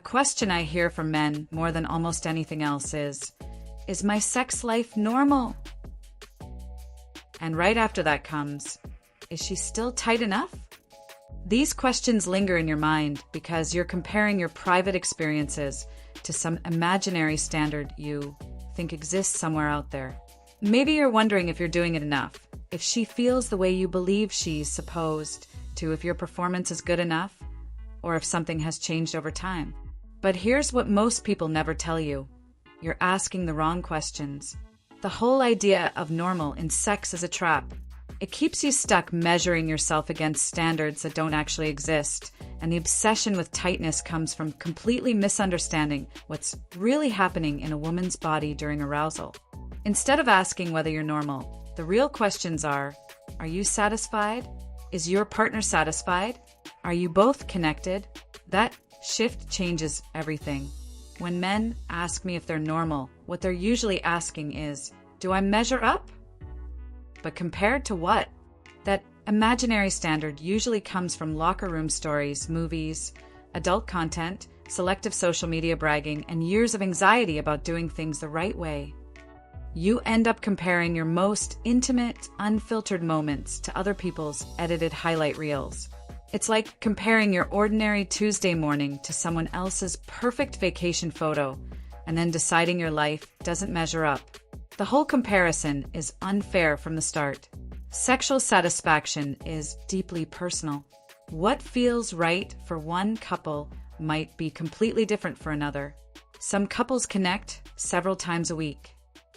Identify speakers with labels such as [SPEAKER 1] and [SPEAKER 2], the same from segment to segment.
[SPEAKER 1] question I hear from men more than almost anything else is my sex life normal? And right after that comes, is she still tight enough? These questions linger in your mind because you're comparing your private experiences to some imaginary standard you think exists somewhere out there. Maybe you're wondering if you're doing it enough, if she feels the way you believe she's supposed to, if your performance is good enough, or if something has changed over time. But here's what most people never tell you. You're asking the wrong questions. The whole idea of normal in sex is a trap. It keeps you stuck measuring yourself against standards that don't actually exist, and the obsession with tightness comes from completely misunderstanding what's really happening in a woman's body during arousal. Instead of asking whether you're normal, the real questions are you satisfied? Is your partner satisfied? Are you both connected? That shift changes everything. When men ask me if they're normal, what they're usually asking is, do I measure up? But compared to what? That imaginary standard usually comes from locker room stories, movies, adult content, selective social media bragging, and years of anxiety about doing things the right way. You end up comparing your most intimate, unfiltered moments to other people's edited highlight reels. It's like comparing your ordinary Tuesday morning to someone else's perfect vacation photo and then deciding your life doesn't measure up. The whole comparison is unfair from the start. Sexual satisfaction is deeply personal. What feels right for one couple might be completely different for another. Some couples connect several times a week.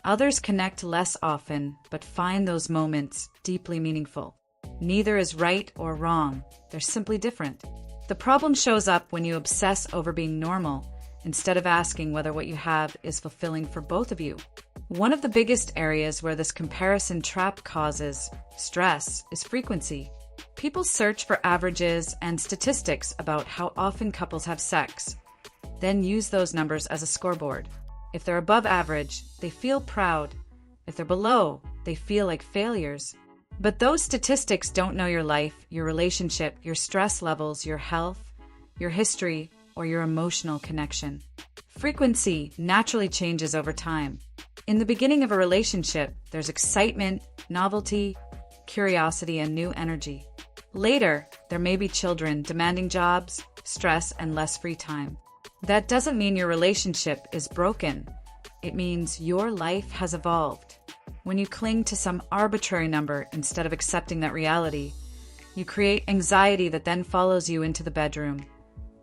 [SPEAKER 1] Others connect less often, but find those moments deeply meaningful. Neither is right or wrong. They're simply different. The problem shows up when you obsess over being normal, instead of asking whether what you have is fulfilling for both of you. One of the biggest areas where this comparison trap causes stress is frequency. People search for averages and statistics about how often couples have sex, then use those numbers as a scoreboard. If they're above average, they feel proud. If they're below, they feel like failures. But those statistics don't know your life, your relationship, your stress levels, your health, your history, or your emotional connection. Frequency naturally changes over time. In the beginning of a relationship, there's excitement, novelty, curiosity, and new energy. Later, there may be children, demanding jobs, stress, and less free time. That doesn't mean your relationship is broken. It means your life has evolved. When you cling to some arbitrary number instead of accepting that reality, you create anxiety that then follows you into the bedroom,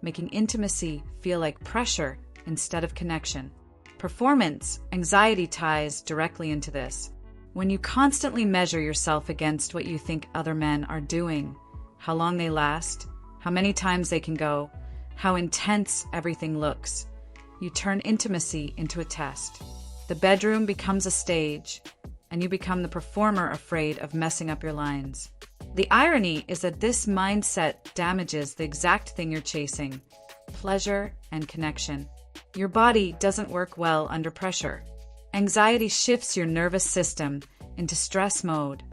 [SPEAKER 1] making intimacy feel like pressure instead of connection. Performance anxiety ties directly into this. When you constantly measure yourself against what you think other men are doing, how long they last, how many times they can go, how intense everything looks, you turn intimacy into a test. The bedroom becomes a stage, and you become the performer afraid of messing up your lines. The irony is that this mindset damages the exact thing you're chasing: pleasure and connection. Your body doesn't work well under pressure. Anxiety shifts your nervous system into stress mode,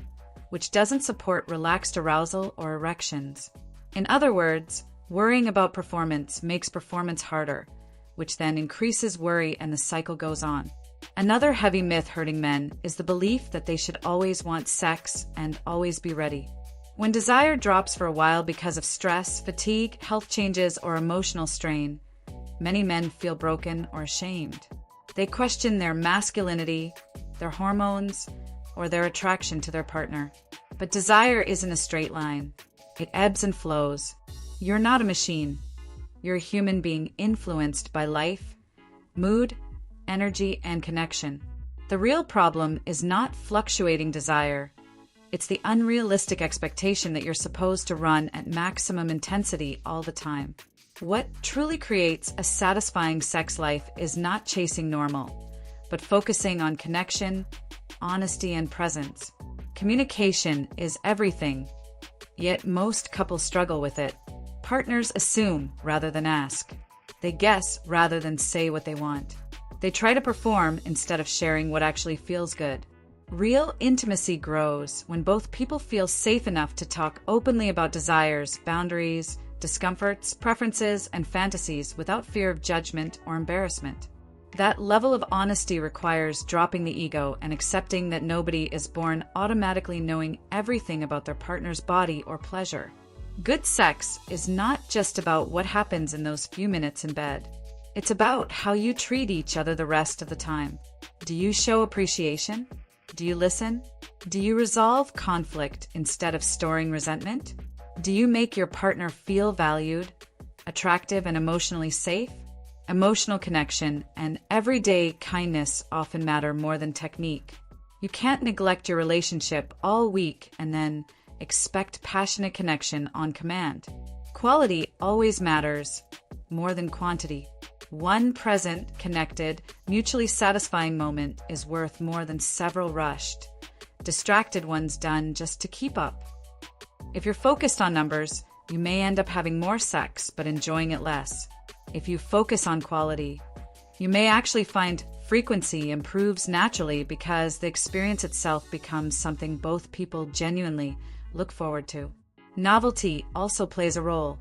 [SPEAKER 1] which doesn't support relaxed arousal or erections. In other words, worrying about performance makes performance harder, which then increases worry and the cycle goes on. Another heavy myth hurting men is the belief that they should always want sex and always be ready. When desire drops for a while because of stress, fatigue, health changes, or emotional strain, many men feel broken or ashamed. They question their masculinity, their hormones, or their attraction to their partner. But desire isn't a straight line. It ebbs and flows. You're not a machine. You're a human being influenced by life, mood, energy, and connection. The real problem is not fluctuating desire. It's the unrealistic expectation that you're supposed to run at maximum intensity all the time. What truly creates a satisfying sex life is not chasing normal, but focusing on connection, honesty, and presence. Communication is everything, yet most couples struggle with it. Partners assume rather than ask. They guess rather than say what they want. They try to perform instead of sharing what actually feels good. Real intimacy grows when both people feel safe enough to talk openly about desires, boundaries, discomforts, preferences, and fantasies without fear of judgment or embarrassment. That level of honesty requires dropping the ego and accepting that nobody is born automatically knowing everything about their partner's body or pleasure. Good sex is not just about what happens in those few minutes in bed. It's about how you treat each other the rest of the time. Do you show appreciation? Do you listen? Do you resolve conflict instead of storing resentment? Do you make your partner feel valued, attractive, and emotionally safe? Emotional connection and everyday kindness often matter more than technique. You can't neglect your relationship all week and then expect passionate connection on command. Quality always matters more than quantity. One present, connected, mutually satisfying moment is worth more than several rushed, distracted ones done just to keep up. If you're focused on numbers, you may end up having more sex but enjoying it less. If you focus on quality, you may actually find frequency improves naturally because the experience itself becomes something both people genuinely look forward to. Novelty also plays a role.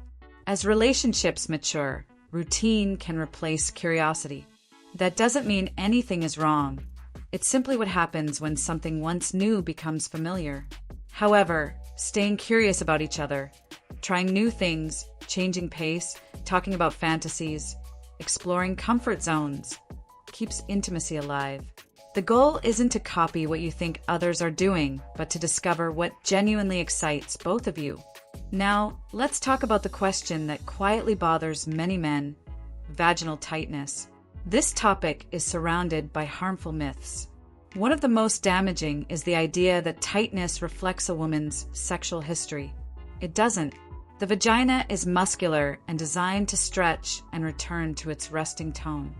[SPEAKER 1] As relationships mature, routine can replace curiosity. That doesn't mean anything is wrong. It's simply what happens when something once new becomes familiar. However, staying curious about each other, trying new things, changing pace, talking about fantasies, exploring comfort zones, keeps intimacy alive. The goal isn't to copy what you think others are doing, but to discover what genuinely excites both of you. Now, let's talk about the question that quietly bothers many men: vaginal tightness. This topic is surrounded by harmful myths. One of the most damaging is the idea that tightness reflects a woman's sexual history. It doesn't. The vagina is muscular and designed to stretch and return to its resting tone.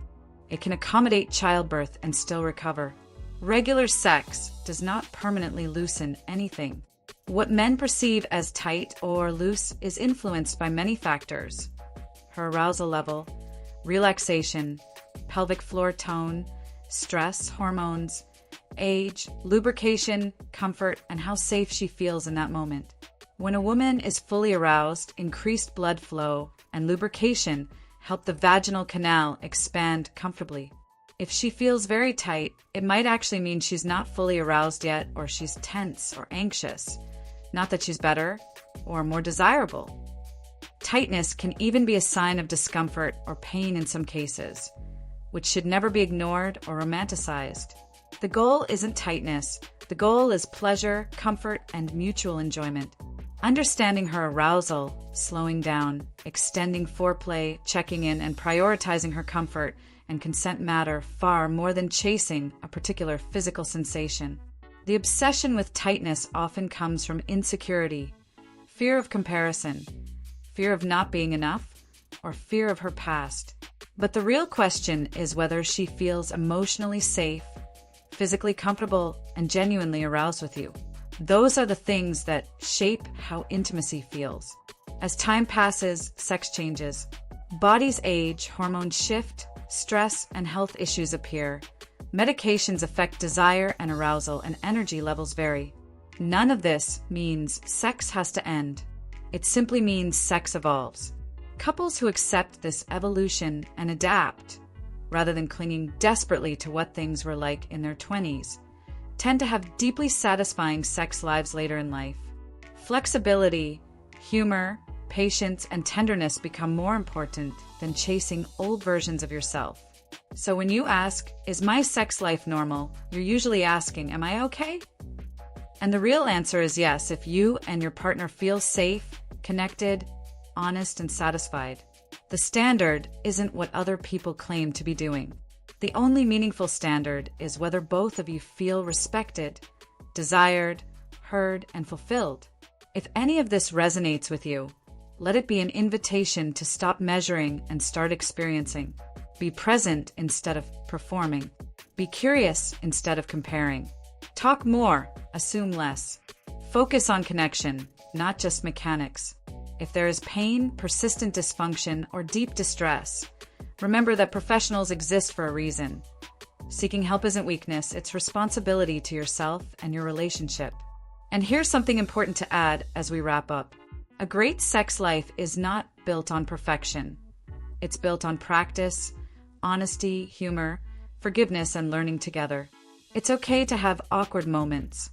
[SPEAKER 1] It can accommodate childbirth and still recover. Regular sex does not permanently loosen anything. What men perceive as tight or loose is influenced by many factors: her arousal level, relaxation, pelvic floor tone, stress, hormones, age, lubrication, comfort, and how safe she feels in that moment. When a woman is fully aroused, increased blood flow and lubrication help the vaginal canal expand comfortably. If she feels very tight, it might actually mean she's not fully aroused yet, or she's tense or anxious. Not that she's better or more desirable. Tightness can even be a sign of discomfort or pain in some cases, which should never be ignored or romanticized. The goal isn't tightness. The goal is pleasure, comfort, and mutual enjoyment. Understanding her arousal, slowing down, extending foreplay, checking in, and prioritizing her comfort and consent matter far more than chasing a particular physical sensation. The obsession with tightness often comes from insecurity, fear of comparison, fear of not being enough, or fear of her past. But the real question is whether she feels emotionally safe, physically comfortable, and genuinely aroused with you. Those are the things that shape how intimacy feels. As time passes, sex changes. Bodies age, hormones shift, stress and health issues appear. Medications affect desire and arousal, and energy levels vary. None of this means sex has to end. It simply means sex evolves. Couples who accept this evolution and adapt, rather than clinging desperately to what things were like in their 20s, tend to have deeply satisfying sex lives later in life. Flexibility, humor, patience, and tenderness become more important than chasing old versions of yourself. So when you ask, "Is my sex life normal?" you're usually asking, "Am I okay?" And the real answer is yes, if you and your partner feel safe, connected, honest, and satisfied. The standard isn't what other people claim to be doing. The only meaningful standard is whether both of you feel respected, desired, heard, and fulfilled. If any of this resonates with you, let it be an invitation to stop measuring and start experiencing. Be present instead of performing. Be curious instead of comparing. Talk more, assume less. Focus on connection, not just mechanics. If there is pain, persistent dysfunction, or deep distress, remember that professionals exist for a reason. Seeking help isn't weakness, it's responsibility to yourself and your relationship. And here's something important to add as we wrap up. A great sex life is not built on perfection. It's built on practice, honesty, humor, forgiveness, and learning together. It's okay to have awkward moments.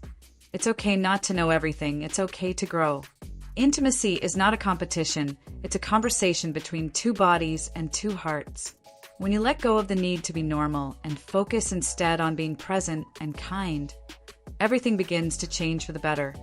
[SPEAKER 1] It's okay not to know everything. It's okay to grow. Intimacy is not a competition. It's a conversation between two bodies and two hearts. When you let go of the need to be normal and focus instead on being present and kind, everything begins to change for the better.